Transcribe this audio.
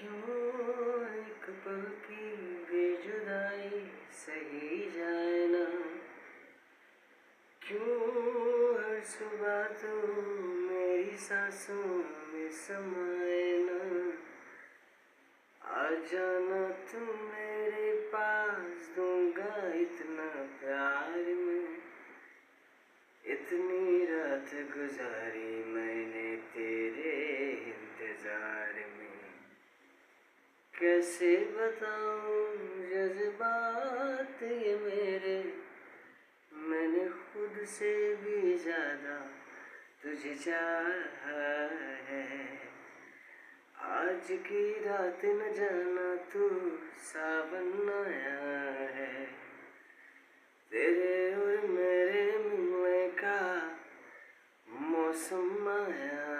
क्यों एक पल की बेजुदाई सही जाए ना। क्यों हर सुबह तू मेरी सांसों में समाए ना। आ जाना तू मेरे पास, दूंगा इतना प्यार में। इतनी रात गुजारी मैंने तेरे इंतजार में। कैसे बताऊं जज्बात ये मेरे, मैंने खुद से भी ज्यादा तुझे चाहा है। आज की रात न जाना तू सावन आया है। तेरे और मेरे मिलने का मौसम आया